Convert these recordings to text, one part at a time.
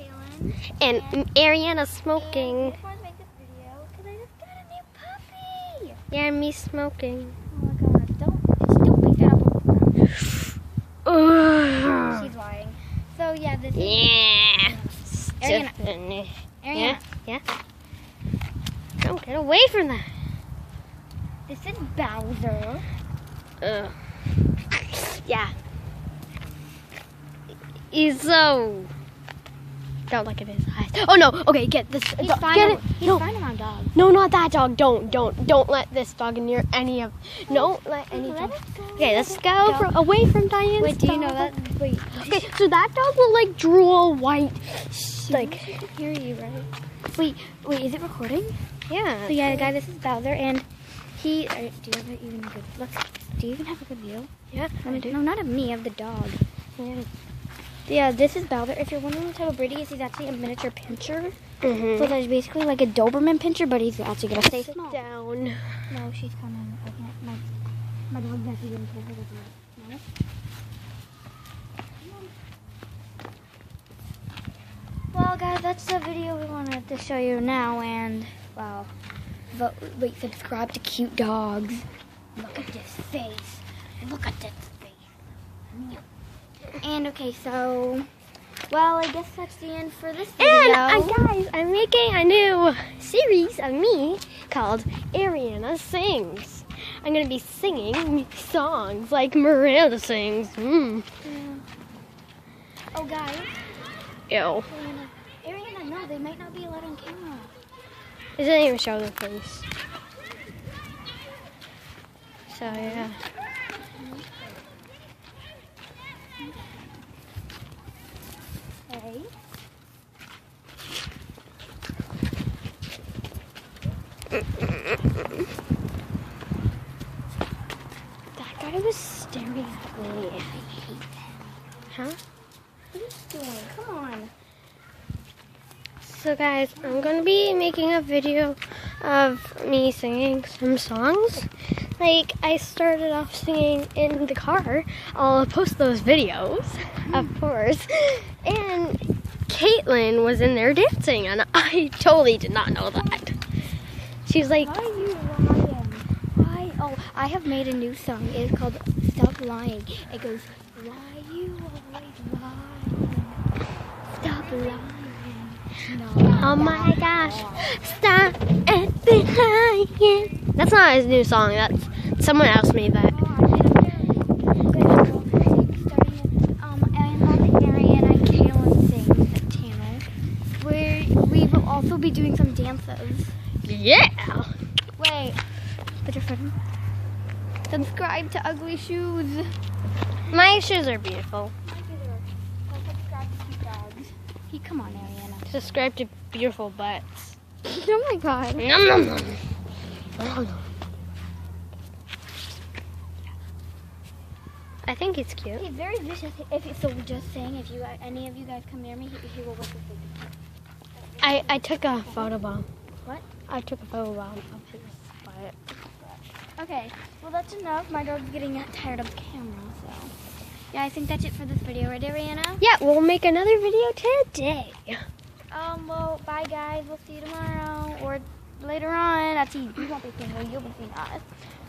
Kalen. And Ariana's smoking. I just wanted to make this video because I just got a new puppy. Yeah, and me smoking. Oh my god, don't pick that up. She's lying. So yeah, this is Yeah. Ariana. Yeah. Yeah. Don't get away from that. This is Bowser. Yeah. He's so. Don't look at his eyes. Oh no! Okay, get this. He's Get fine. it. He's No. fine around dogs. No, not that dog. Don't let this dog near any of. Don't let any Let dog. it go. Okay, let's go away from Diane's. Wait, do you know dog. that? Wait. Okay, so that dog will like drool white, like. She can hear you, right? Wait, is it recording? Yeah. So yeah, guys, this is Bowser, and he. Do you have even a good look? Do you even have a good view? Yeah. I mean, no, not of me, of the dog. Yeah. Yeah, this is Bowser. If you're wondering what type of breed he is, he's actually a miniature pincher. Mhm. So there's basically like a Doberman pincher, but he's actually gonna stay Sit small. down. No, she's coming. I can't. My dog's actually gonna pull her with her. No. Well, guys, that's the video we wanted to show you now, and wow. But wait, subscribe to Cute Dogs. Look at this face. Look at this face. And okay, so, well, I guess that's the end for this video. And guys, I'm making a new series of me called Ariana Sings. I'm gonna be singing songs like Miranda sings. Yeah. Oh, guys. Ew. Ariana, no, they might not be allowed on camera. It doesn't even show their face. So yeah. Okay. That guy was staring at me. I hate them. Huh? What are you doing? Come on. So guys, I'm gonna be making a video of me singing some songs. Like I started off singing in the car. I'll post those videos, of course. And Kalen was in there dancing, and I totally did not know that. She was like, Why are you lying? Why? Oh, I have made a new song. It's called Stop Lying. It goes, why you always lying? Stop lying. No. "Oh my gosh, stop acting lying." That's not his new song. That's someone else made that. And on the Ariana and Kalen Sings channel, where we will also be doing some dances. Yeah. Wait, put your foot in. Subscribe to Ugly Shoes. My shoes are beautiful. Subscribe to Cute Dogs. Hey, come on, Ariana. Subscribe to beautiful butts. Oh my god. Nom, nom, nom. Nom, nom. I think it's cute. He's very vicious. So just saying, if you any of you guys come near me, he will whip your face. I took a photo bomb. What? I took a photo bomb of his butt. Okay, well that's enough. My dog's getting tired of the camera, so. Yeah, I think that's it for this video, right, Ariana? Yeah, we'll make another video today. Well, bye guys. We'll see you tomorrow or later on. You won't be seeing me, you'll be seeing us.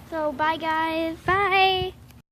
So, bye guys. Bye.